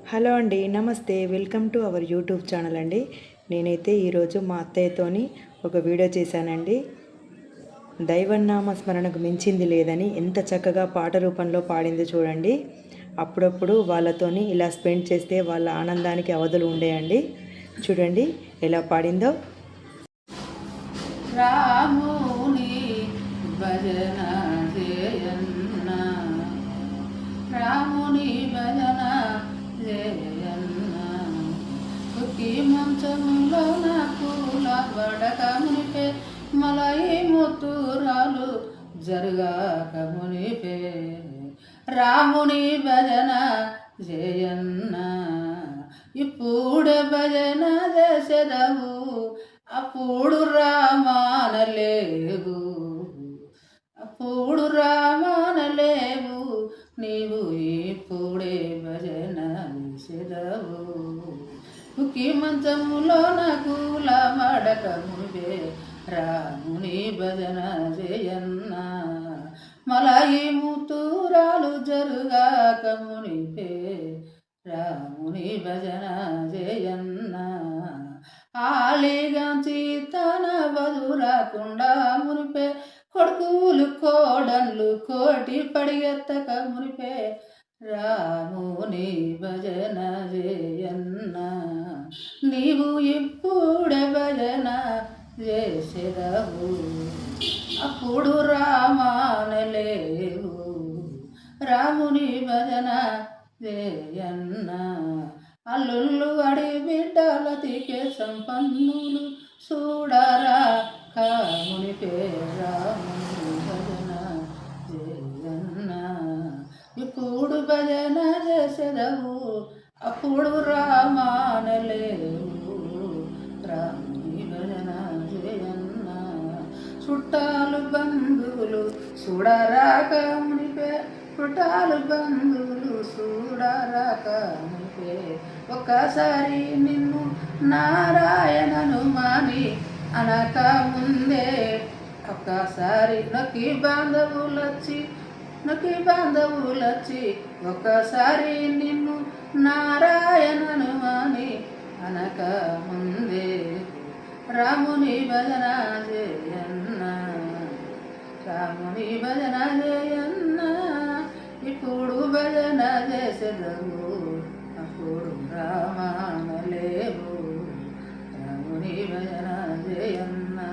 Hello అండి, నమస్తే. Welcome to our YouTube channel అండి. నేనైతే ఈరోజు మా అత్తయ్యతోని ఒక వీడియో చేశానండి. దైవనామ స్మరణకు మించింది లేదని ఎంత చక్కగా పాట రూపంలో పాడింది చూడండి. అప్పుడప్పుడు వాళ్ళతోని ఇలా స్పెండ్ చేస్తే వాళ్ళ ఆనందానికి అవధులు ఉండేయండి. చూడండి ఎలా పాడిందో. రాముని భజన చేయన్న, రాముని భజన చేయన్న, కుక్కి మంచంలో నాకు వడక మునిపే, మలయి ముత్తురాలు జరుగాక మునిపే, రాముని భజన చేయన్న. ఇప్పుడే భజన చేసేదవు, అప్పుడు రామానలేవు, అప్పుడు రామానలేవు, నీవు ఇప్పుడే భజన చేసేదవు. కుకి మంచములో నాకు మడక మునిపే, రాముని భజన చేయన్నా, మలయి ముతురాలు జరుగాక మునిపే, రాముని భజన చేయన్నా. ఆలిగాంచి తన బదురాకుండా మునిపే, కొడుకులు కోడన్లు కోటి పడిగెత్తక మునిపే, రాముని భజన చేయన్నా. నీవు ఇప్పుడే భజన చేసేదవు, అప్పుడు రామానలేవు, రాముని భజన చేయన్నా. అల్లుళ్ళు అడి బిడ్డలతికే సంపన్నులు చూడరా కామునిపే, రాముని భజన చేయన్నా. ఇప్పుడు భజన చేసేదవు, అప్పుడు రామానలేవు, రాముని భజన చేయన్నా. చుట్టాలు బంధువులు చూడరా కామునిపే, చుట్టాలు బంధువులు చూడరాక మునిపే, ఒక్కసారి నిన్ను నారాయణను మాని అనక ముందే, ఒక్కసారి నొక్కి బాంధవులొచ్చి ఒక్కసారి నిన్ను నారాయణను మాని అనక ముందే, రాముని భజన చేయన్నా, రాముని భజన చేయన్నా. ఇప్పుడు భజన చేసేదవు, అప్పుడు రామానలేవు, రాముని భజన చేయన్నా.